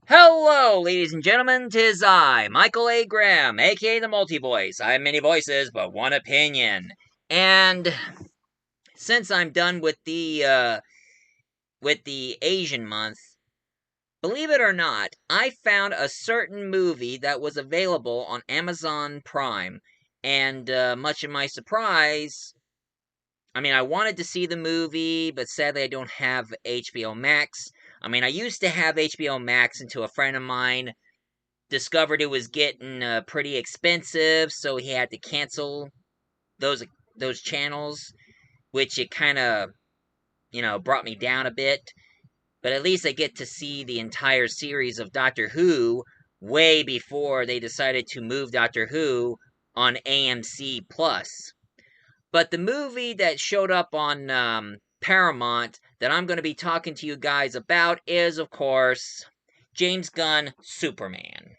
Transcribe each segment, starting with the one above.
Hello, ladies and gentlemen, 'tis I, Michael A. Graham, aka the Multi-Voice. I have many voices, but one opinion. And since I'm done with the Asian month, believe it or not, I found a certain movie that was available on Amazon Prime. And much of my surprise, I wanted to see the movie, but sadly I don't have HBO Max. I used to have HBO Max until a friend of mine discovered it was getting pretty expensive, so he had to cancel those those channels, which it kind of brought me down a bit. But at least I get to see the entire series of Doctor Who way before they decided to move Doctor Who on AMC Plus. But the movie that showed up on Paramount that I'm going to be talking to you guys about is, of course, James Gunn Superman.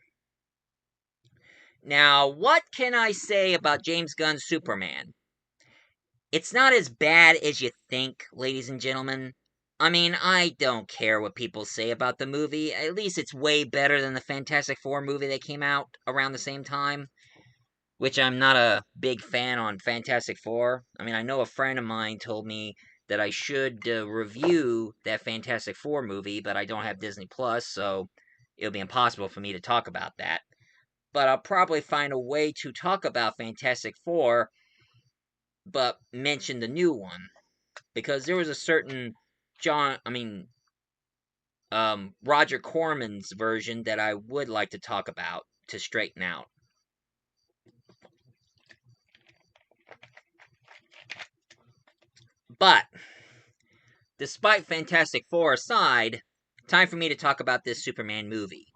Now, what can I say about James Gunn's Superman? It's not as bad as you think, ladies and gentlemen. I don't care what people say about the movie. At least it's way better than the Fantastic Four movie that came out around the same time, which I'm not a big fan on Fantastic Four. I know a friend of mine told me that I should review that Fantastic Four movie, but I don't have Disney Plus, so it'll be impossible for me to talk about that. But I'll probably find a way to talk about Fantastic Four, but mention the new one. Because there was a certain Roger Corman's version that I would like to talk about to straighten out. But, despite Fantastic Four aside, time for me to talk about this Superman movie.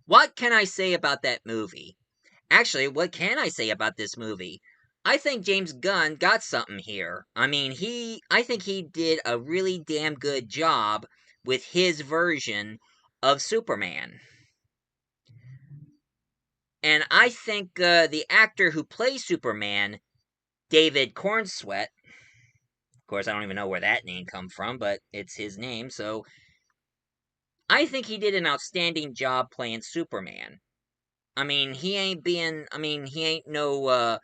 What can I say about that movie? Actually, what can I say about this movie? I think James Gunn got something here. I think he did a really damn good job with his version of Superman. And I think the actor who plays Superman, David Cornsweet, of course, I don't even know where that name comes from, but it's his name, so I think he did an outstanding job playing Superman. He ain't no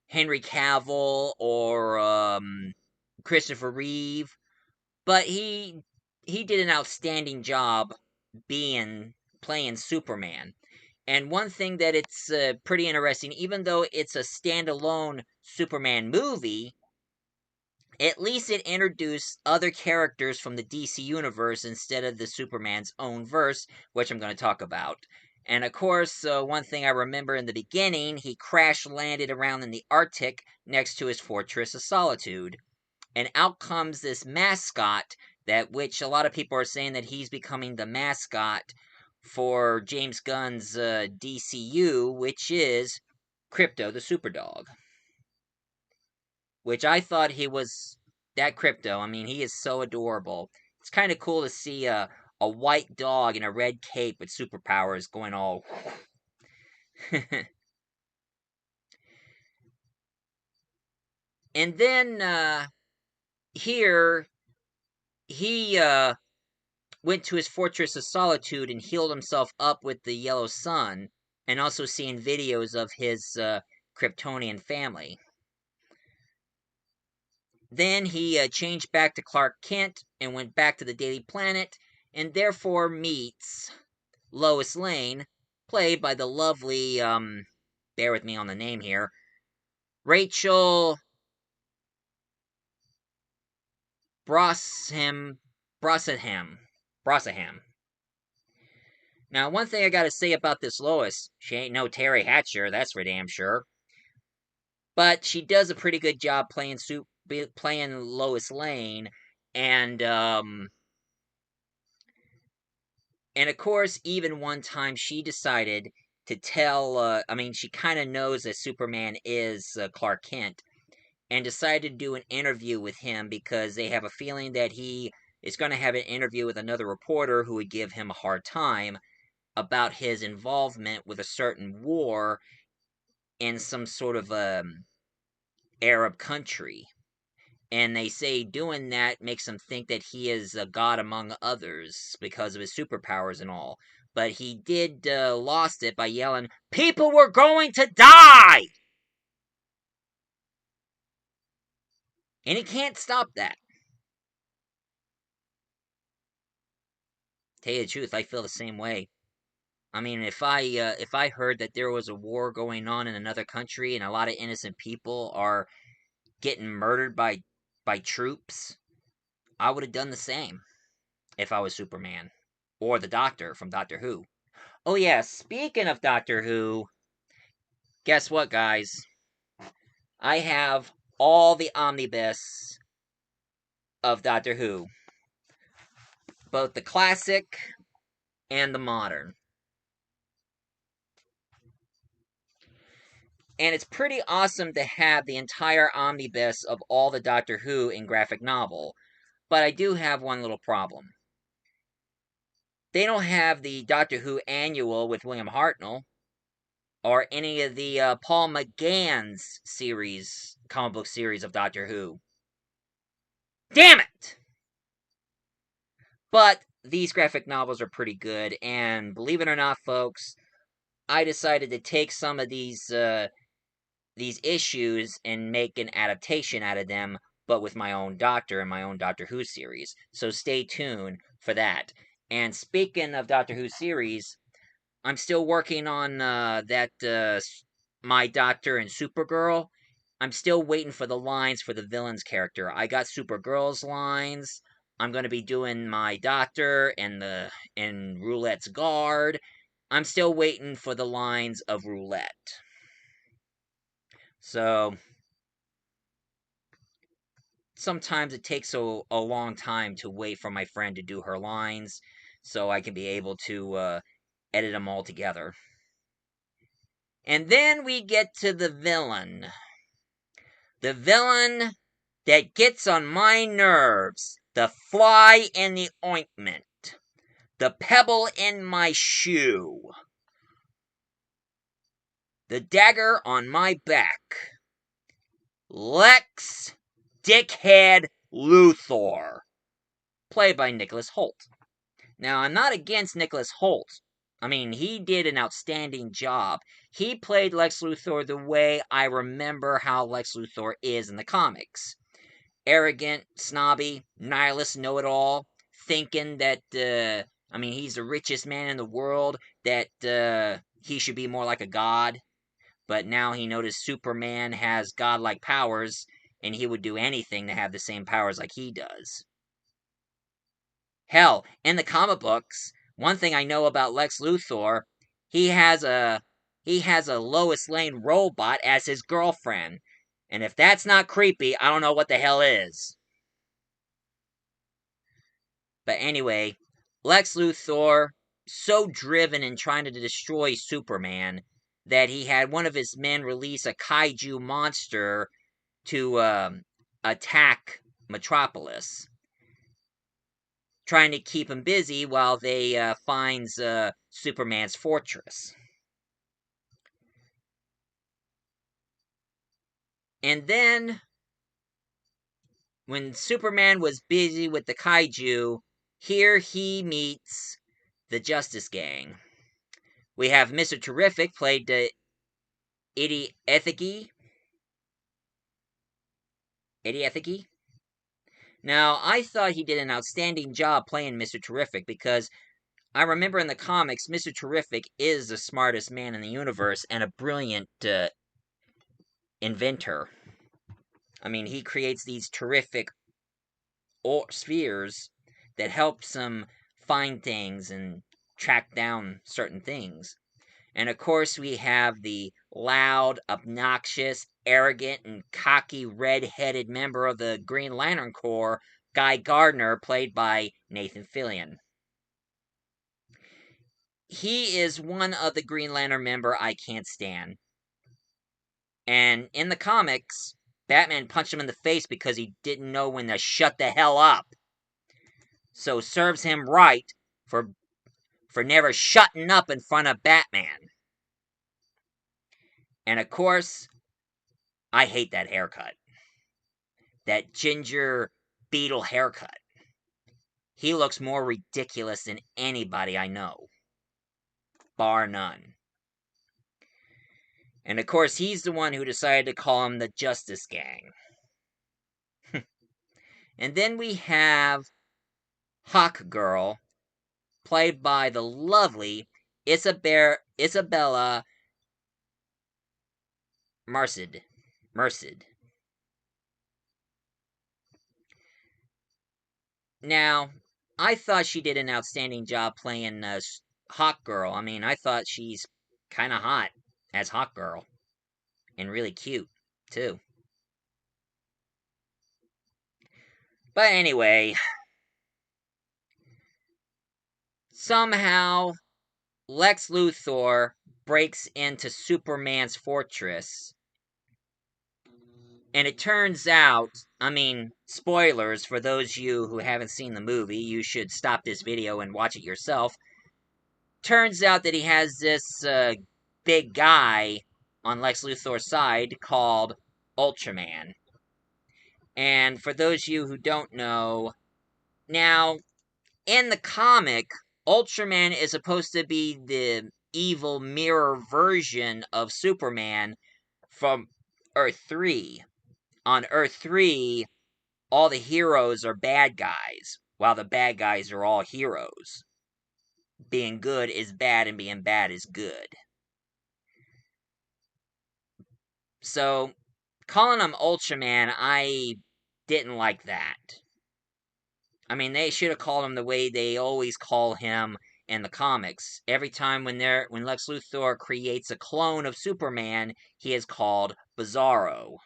Henry Cavill or Christopher Reeve, but he did an outstanding job being playing Superman. And one thing that it's pretty interesting, even though it's a standalone Superman movie, at least it introduced other characters from the DC universe instead of the Superman's own verse, which I'm going to talk about. And of course, one thing I remember in the beginning, he crash landed around in the Arctic next to his Fortress of Solitude. And out comes this mascot that which a lot of people are saying that he's becoming the mascot for James Gunn's DCU, which is Crypto the Superdog. Which I thought he was that Crypto. He is so adorable. It's kind of cool to see a white dog in a red cape with superpowers going all. And then here he went to his Fortress of Solitude and healed himself up with the yellow sun, and also seeing videos of his Kryptonian family. Then he changed back to Clark Kent and went back to the Daily Planet, and therefore meets Lois Lane, played by the lovely, bear with me on the name here, Rachel Brosnahan. Brosnahan. Now, one thing I gotta say about this Lois, she ain't no Terry Hatcher, that's for damn sure. But she does a pretty good job playing Lois Lane, and and of course, even one time she decided to tell. She kind of knows that Superman is Clark Kent, and decided to do an interview with him because they have a feeling that he is going to have an interview with another reporter who would give him a hard time about his involvement with a certain war in some sort of Arab country. And they say doing that makes him think that he is a god among others because of his superpowers and all. But he did lost it by yelling, "People were going to die!" And he can't stop that. Tell you the truth, I feel the same way. I mean, if I heard that there was a war going on in another country and a lot of innocent people are getting murdered by troops, I would have done the same if I was Superman or the Doctor from Doctor Who. Oh yeah, speaking of Doctor Who, guess what, guys? I have all the omnibus of Doctor Who, both the classic and the modern. And it's pretty awesome to have the entire omnibus of all the Doctor Who in graphic novel. But I do have one little problem. They don't have the Doctor Who annual with William Hartnell, or any of the Paul McGann's series, comic book series of Doctor Who. Damn it! But these graphic novels are pretty good, and believe it or not, folks, I decided to take some of these issues and make an adaptation out of them, but with my own Doctor and my own Doctor Who series. So stay tuned for that. And speaking of Doctor Who series, I'm still working on that My Doctor and Supergirl. I'm still waiting for the lines for the villain's character. I got Supergirl's lines. I'm going to be doing My Doctor and Roulette's guard. I'm still waiting for the lines of Roulette. So sometimes it takes a long time to wait for my friend to do her lines so I can be able to edit them all together. And then we get to the villain. The villain that gets on my nerves. The fly in the ointment. The pebble in my shoe. The dagger on my back. Lex Dickhead Luthor. Played by Nicholas Hoult. Now, I'm not against Nicholas Hoult. I mean, he did an outstanding job. He played Lex Luthor the way I remember how Lex Luthor is in the comics. Arrogant, snobby, nihilist, know-it-all, thinking that, I mean, he's the richest man in the world, that he should be more like a god. But now he noticed Superman has godlike powers, and he would do anything to have the same powers like he does. Hell, in the comic books, one thing I know about Lex Luthor, he has a he has a Lois Lane robot as his girlfriend. And if that's not creepy, I don't know what the hell is. But anyway, Lex Luthor, so driven in trying to destroy Superman, that he had one of his men release a kaiju monster to attack Metropolis, trying to keep him busy while they finds Superman's fortress. And then, when Superman was busy with the kaiju, here he meets the Justice Gang. We have Mr. Terrific, played the Ethicki. Now, I thought he did an outstanding job playing Mr. Terrific because I remember in the comics, Mr. Terrific is the smartest man in the universe and a brilliant inventor. I mean, he creates these terrific spheres that helps him find things and track down certain things. And of course, we have the loud, obnoxious, arrogant, and cocky red-headed member of the Green Lantern Corps, Guy Gardner, played by Nathan Fillion. He is one of the Green Lantern member I can't stand. And in the comics, Batman punched him in the face because he didn't know when to shut the hell up. So serves him right for never shutting up in front of Batman. And of course, I hate that haircut. That ginger beetle haircut. He looks more ridiculous than anybody I know, bar none. And of course, he's the one who decided to call him the Justice Gang. And then we have Hawk Girl, played by the lovely Isabella Merced. Now, I thought she did an outstanding job playing Hawk Girl. I mean, I thought she's kind of hot as Hawk Girl. And really cute, too. But anyway, somehow Lex Luthor breaks into Superman's fortress. And it turns out, I mean, spoilers for those of you who haven't seen the movie, you should stop this video and watch it yourself. Turns out that he has this big guy on Lex Luthor's side called Ultraman. And for those of you who don't know, now, in the comic, Ultraman is supposed to be the evil mirror version of Superman from Earth 3. On Earth 3, all the heroes are bad guys, while the bad guys are all heroes. Being good is bad, and being bad is good. So, calling him Ultraman, I didn't like that. I mean, they should have called him the way they always call him in the comics. Every time when Lex Luthor creates a clone of Superman, he is called Bizarro.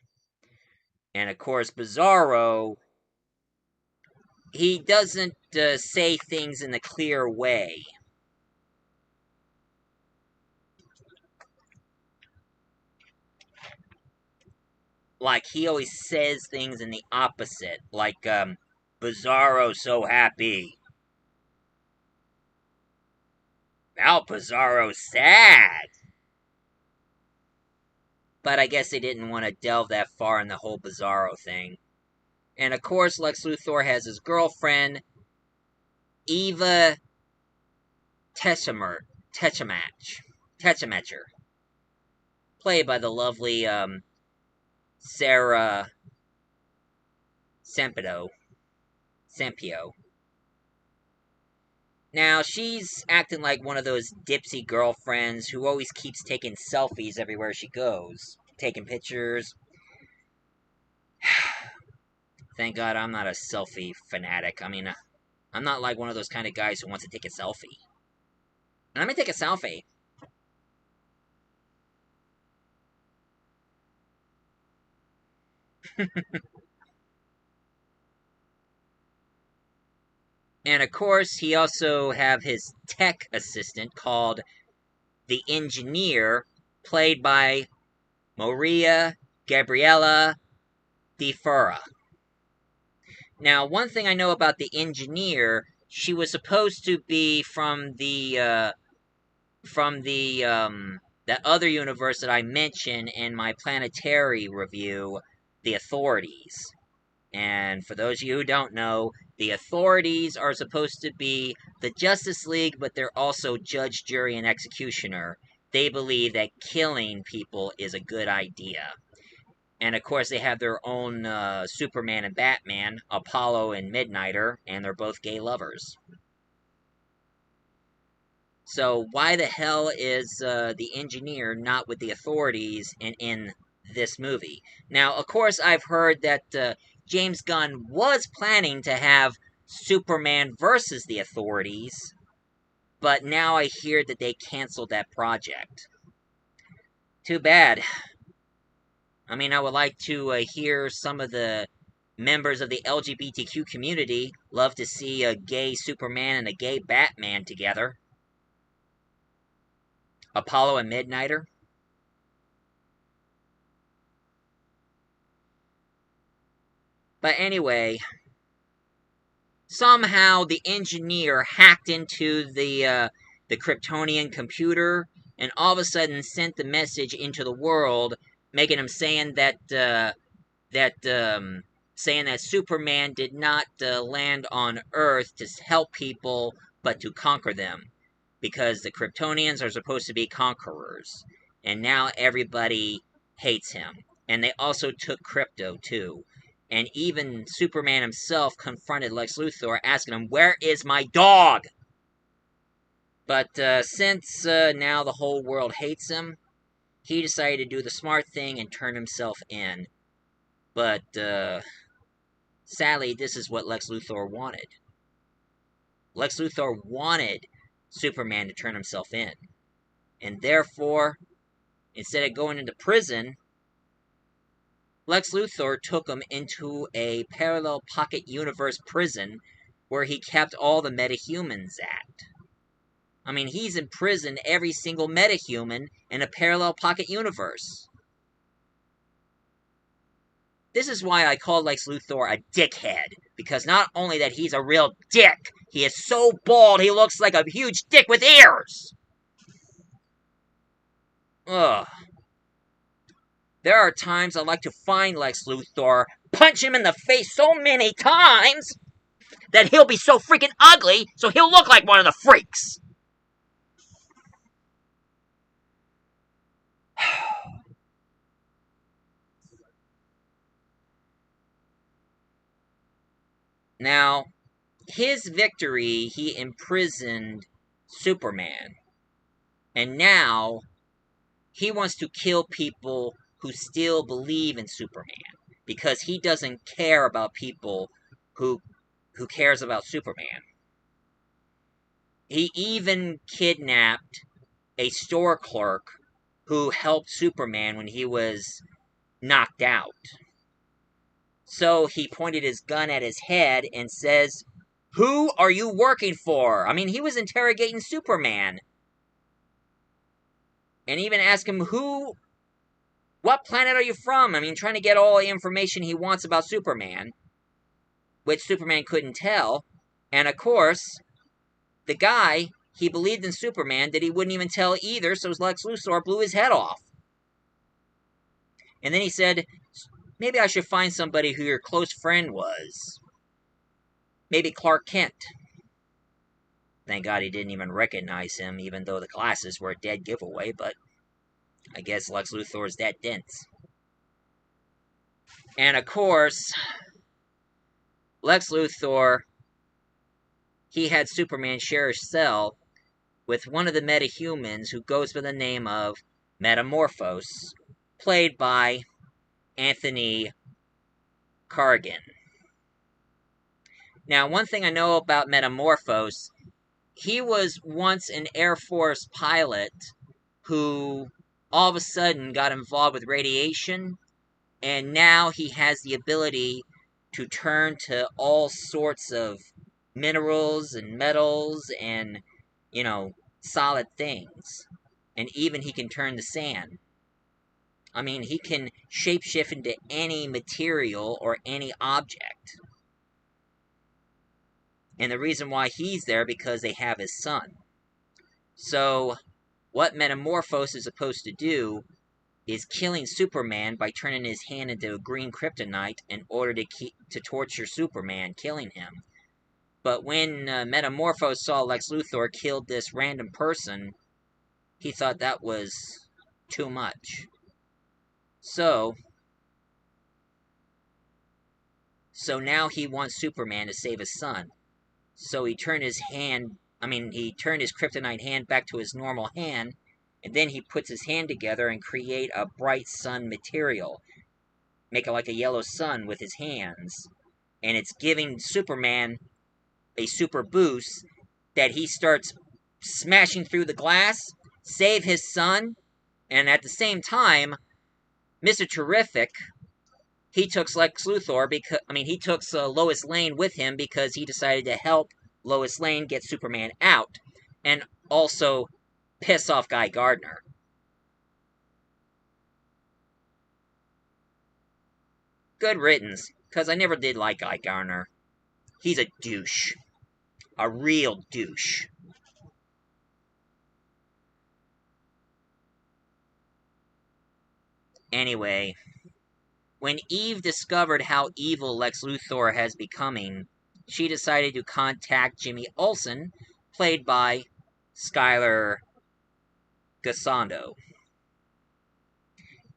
And of course, Bizarro, he doesn't say things in a clear way. Like, he always says things in the opposite. Like, Bizarro so happy. Now Bizarro sad. But I guess they didn't want to delve that far in the whole Bizarro thing. And of course, Lex Luthor has his girlfriend, Eva Techamacher, played by the lovely Sarah Sampio. Now, she's acting like one of those dipsy girlfriends who always keeps taking selfies everywhere she goes. Taking pictures. Thank God I'm not a selfie fanatic. I mean, I'm not like one of those kind of guys who wants to take a selfie. And I'm gonna take a selfie. And of course, he also have his tech assistant called the Engineer, played by Maria Gabriella Di Fura. Now, one thing I know about the Engineer, she was supposed to be from the that other universe that I mentioned in my planetary review, the Authorities. And for those of you who don't know, the Authorities are supposed to be the Justice League, but they're also judge, jury, and executioner. They believe that killing people is a good idea. And of course, they have their own Superman and Batman, Apollo and Midnighter, and they're both gay lovers. So why the hell is the Engineer not with the Authorities in this movie? Now, of course, I've heard that James Gunn was planning to have Superman versus the Authorities, but now I hear that they canceled that project. Too bad. I mean, I would like to hear some of the members of the LGBTQ community love to see a gay Superman and a gay Batman together. Apollo and Midnighter. But anyway, somehow the Engineer hacked into the Kryptonian computer and all of a sudden sent the message into the world, making him saying that saying that Superman did not land on Earth to help people, but to conquer them. Because the Kryptonians are supposed to be conquerors. And now everybody hates him. And they also took Crypto, too. And even Superman himself confronted Lex Luthor, asking him, "Where is my dog?" But since now the whole world hates him, he decided to do the smart thing and turn himself in. But sadly, this is what Lex Luthor wanted. Lex Luthor wanted Superman to turn himself in. And therefore, instead of going into prison, Lex Luthor took him into a parallel pocket universe prison where he kept all the metahumans at. I mean, he's imprisoned every single metahuman in a parallel pocket universe. This is why I call Lex Luthor a dickhead, because not only that he's a real dick, he is so bald he looks like a huge dick with ears! Ugh. There are times I like to find Lex Luthor, punch him in the face so many times that he'll be so freaking ugly, so he'll look like one of the freaks! Now, his victory, he imprisoned Superman. And now, he wants to kill people who still believe in Superman. Because he doesn't care about people who cares about Superman. He even kidnapped a store clerk who helped Superman when he was knocked out. So he pointed his gun at his head and says, "Who are you working for?" I mean, he was interrogating Superman. And even asked him, what planet are you from? I mean, trying to get all the information he wants about Superman, which Superman couldn't tell. And of course, the guy, he believed in Superman that he wouldn't even tell either, so Lex Luthor blew his head off. And then he said, "Maybe I should find somebody who your close friend was. Maybe Clark Kent." Thank God he didn't even recognize him, even though the glasses were a dead giveaway, but I guess Lex Luthor is that dense. And of course, Lex Luthor, he had Superman share a cell with one of the metahumans who goes by the name of Metamorphos, played by Anthony Cargan. Now, one thing I know about Metamorphos, he was once an Air Force pilot who all of a sudden got involved with radiation, and now he has the ability to turn to all sorts of minerals and metals and, solid things. And even he can turn to sand. I mean, he can shapeshift into any material or any object. And the reason why he's there, because they have his son. So, what Metamorphos is supposed to do is killing Superman by turning his hand into a green kryptonite in order to torture Superman, killing him. But when Metamorphos saw Lex Luthor killed this random person, he thought that was too much. So now he wants Superman to save his son. So he turned his kryptonite hand back to his normal hand, and then he puts his hand together and create a bright sun material. Make it like a yellow sun with his hands. And it's giving Superman a super boost that he starts smashing through the glass, save his son, and at the same time, Mr. Terrific, he took Lex Luthor he took Lois Lane with him because he decided to help Lois Lane get Superman out, and also piss off Guy Gardner. Good riddance, because I never did like Guy Gardner. He's a douche. A real douche. Anyway, When Eve discovered how evil Lex Luthor has becoming, she decided to contact Jimmy Olsen, played by Skylar Gassando.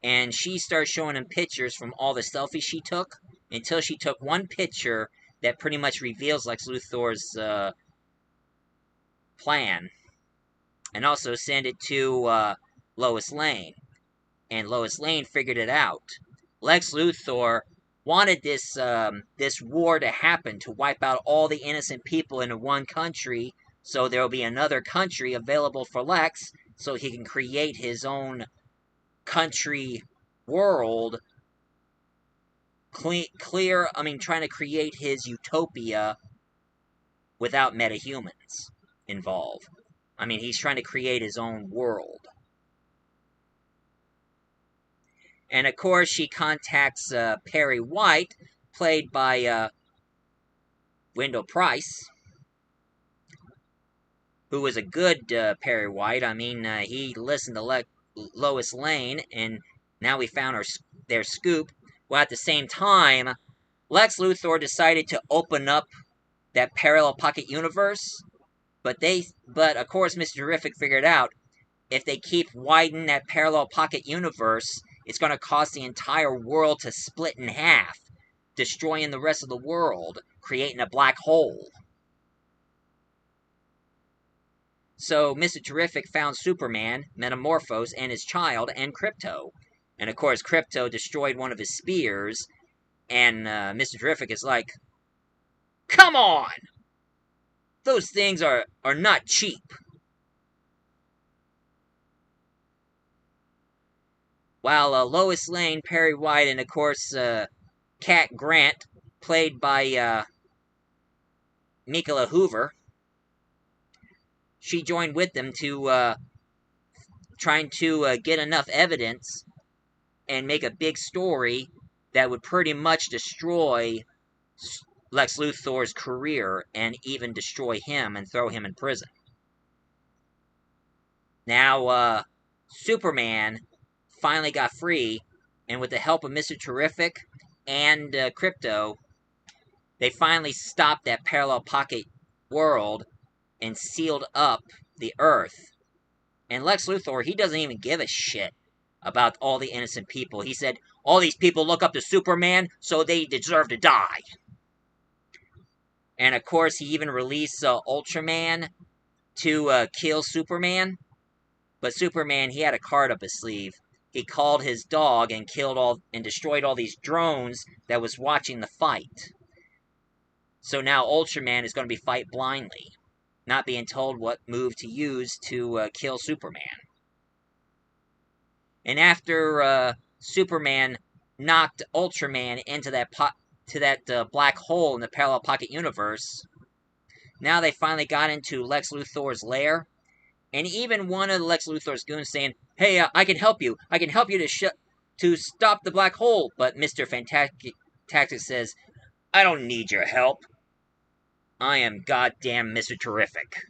And she starts showing him pictures from all the selfies she took, until she took one picture that pretty much reveals Lex Luthor's plan, and also send it to Lois Lane. And Lois Lane figured it out. Lex Luthor wanted this war to happen, to wipe out all the innocent people in one country, so there will be another country available for Lex, so he can create his own country world. Trying to create his utopia without metahumans involved. He's trying to create his own world. And of course, she contacts Perry White, played by Wendell Price, who was a good Perry White. He listened to Lois Lane, and now we found their scoop. Well, at the same time, Lex Luthor decided to open up that parallel pocket universe, but of course, Mr. Terrific figured out, if they keep widening that parallel pocket universe, it's going to cause the entire world to split in half, destroying the rest of the world, creating a black hole. So Mr. Terrific found Superman, Metamorphose, and his child, and Krypto. And of course, Krypto destroyed one of his spears, and Mr. Terrific is like, come on! Those things are not cheap. While Lois Lane, Perry White, and of course Cat Grant, played by Mikaela Hoover, she joined with them to trying to get enough evidence and make a big story that would pretty much destroy Lex Luthor's career and even destroy him and throw him in prison. Now, Superman finally got free, and with the help of Mr. Terrific and Krypto, they finally stopped that parallel pocket world and sealed up the Earth. And Lex Luthor, he doesn't even give a shit about all the innocent people. He said, all these people look up to Superman, so they deserve to die. And of course, he even released Ultraman to kill Superman. But Superman, he had a card up his sleeve. He called his dog and destroyed all these drones that was watching the fight. So now Ultraman is going to be fight blindly, not being told what move to use to kill Superman. And after Superman knocked Ultraman into that black hole in the parallel pocket universe, now they finally got into Lex Luthor's lair. And even one of Lex Luthor's goons saying, hey, I can help you. I can help you to stop the black hole. But Mr. Fantastic says, I don't need your help. I am goddamn Mr. Terrific.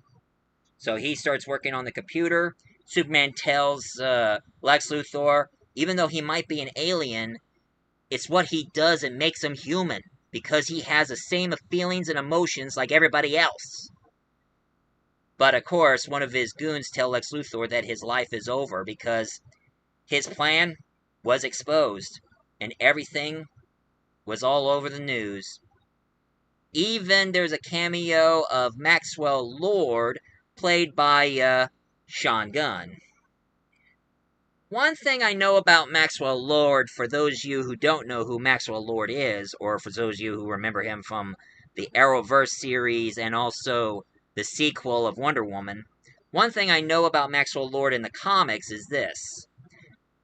So he starts working on the computer. Superman tells Lex Luthor, even though he might be an alien, it's what he does that makes him human. Because he has the same feelings and emotions like everybody else. But of course, one of his goons tell Lex Luthor that his life is over because his plan was exposed and everything was all over the news. Even there's a cameo of Maxwell Lord, played by Sean Gunn. One thing I know about Maxwell Lord, for those of you who don't know who Maxwell Lord is, or for those of you who remember him from the Arrowverse series and also the sequel of Wonder Woman, one thing I know about Maxwell Lord in the comics is this.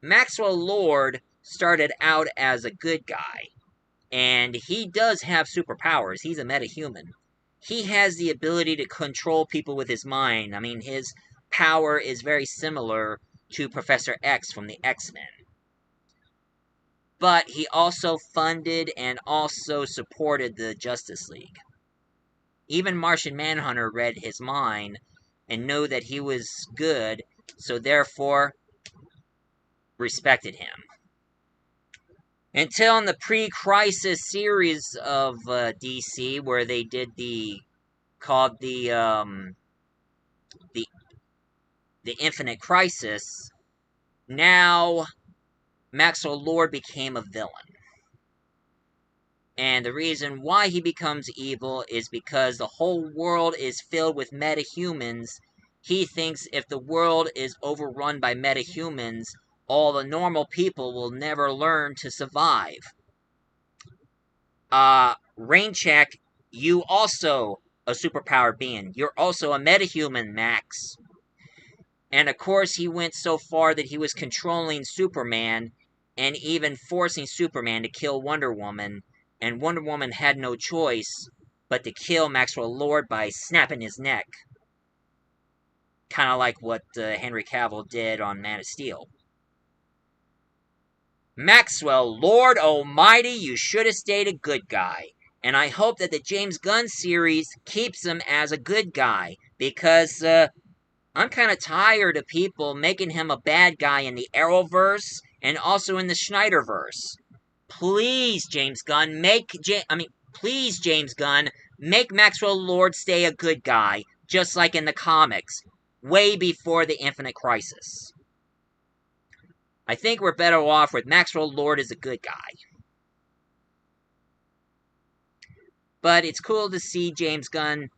Maxwell Lord started out as a good guy, and he does have superpowers. He's a metahuman. He has the ability to control people with his mind. His power is very similar to Professor X from the X-Men. But he also funded and also supported the Justice League. Even Martian Manhunter read his mind and knew that he was good, so therefore respected him. Until in the pre-crisis series of DC, where they did called the the Infinite Crisis, now Maxwell Lord became a villain. And the reason why he becomes evil is because the whole world is filled with metahumans. He thinks if the world is overrun by metahumans, all the normal people will never learn to survive. Raincheck, you also a superpowered being. You're also a metahuman, Max. And of course, he went so far that he was controlling Superman and even forcing Superman to kill Wonder Woman. And Wonder Woman had no choice but to kill Maxwell Lord by snapping his neck. Kind of like what Henry Cavill did on Man of Steel. Maxwell, Lord Almighty, you should have stayed a good guy. And I hope that the James Gunn series keeps him as a good guy. Because I'm kind of tired of people making him a bad guy in the Arrowverse and also in the Snyderverse. Please, James Gunn, please, James Gunn, make Maxwell Lord stay a good guy, just like in the comics, way before the Infinite Crisis. I think we're better off with Maxwell Lord as a good guy. But it's cool to see James Gunn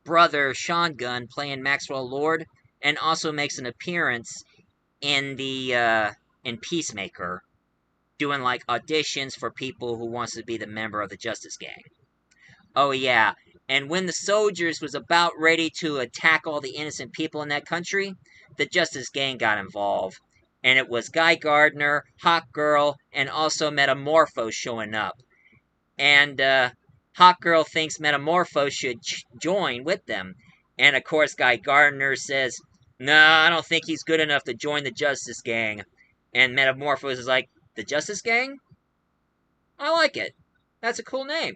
brother Sean Gunn playing Maxwell Lord, and also makes an appearance in in Peacemaker, doing like auditions for people who wants to be the member of the Justice Gang. Oh yeah, and when the soldiers was about ready to attack all the innocent people in that country, the Justice Gang got involved, and it was Guy Gardner, Hawkgirl, and also Metamorpho showing up, and Hawkgirl thinks Metamorpho should join with them. And of course, Guy Gardner says, "No, I don't think he's good enough to join the Justice Gang." And Metamorpho is like, "The Justice Gang? I like it. That's a cool name."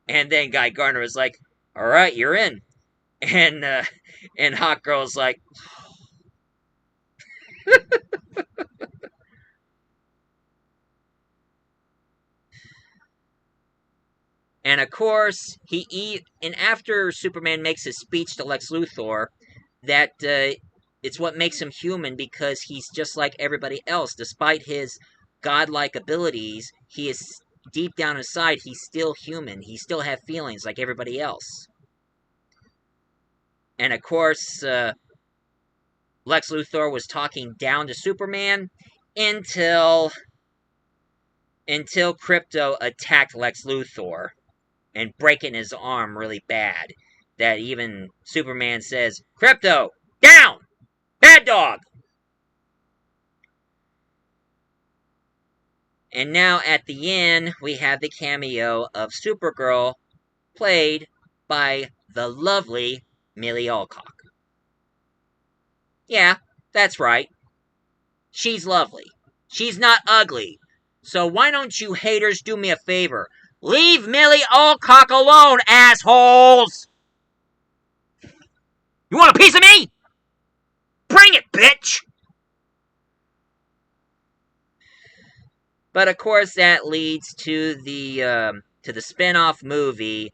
And then Guy Gardner is like, "All right, you're in." And and Hawkgirl's like, and of course and after Superman makes his speech to Lex Luthor, that it's what makes him human, because he's just like everybody else. Despite his godlike abilities, he is deep down inside, he's still human. He still has feelings like everybody else. And of course, Lex Luthor was talking down to Superman until Krypto attacked Lex Luthor and breaking his arm really bad. That even Superman says, "Krypto, down! Bad dog!" And now at the end, we have the cameo of Supergirl, played by the lovely Millie Alcock. Yeah, that's right. She's lovely. She's not ugly. So why don't you haters do me a favor? Leave Millie Alcock alone, assholes! You want a piece of me? Bring it, bitch! But of course, that leads to the spin-off movie,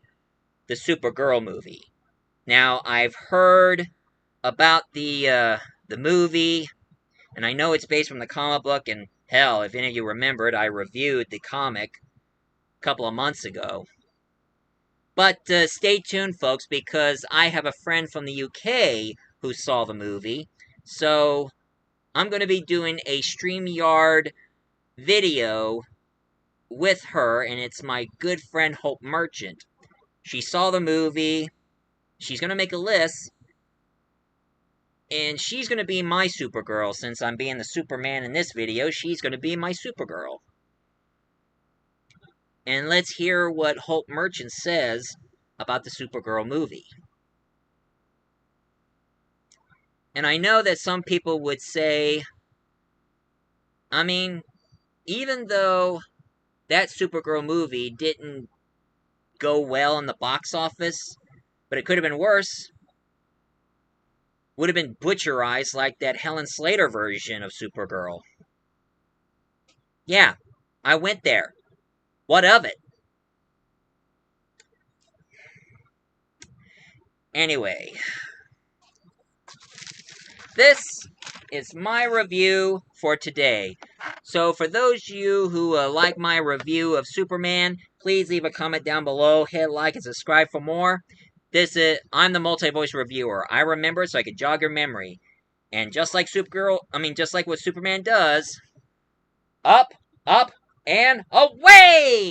the Supergirl movie. Now, I've heard about the movie, and I know it's based from the comic book, and hell, if any of you remembered, I reviewed the comic a couple of months ago. But stay tuned, folks, because I have a friend from the UK who saw the movie, so I'm going to be doing a StreamYard video with her, and it's my good friend Hope Merchant. She saw the movie, she's going to make a list, and she's going to be my Supergirl. Since I'm being the Superman in this video, she's going to be my Supergirl. And let's hear what Hope Merchant says about the Supergirl movie. And I know that some people would say, I mean, even though that Supergirl movie didn't go well in the box office, but it could have been worse. Would have been butcherized like that Helen Slater version of Supergirl. Yeah, I went there. What of it? Anyway, this is my review for today. So for those of you who like my review of Superman, please leave a comment down below, hit like and subscribe for more. I'm the multi-voice reviewer. I remember so I could jog your memory. And just like just like what Superman does, up, up, and away!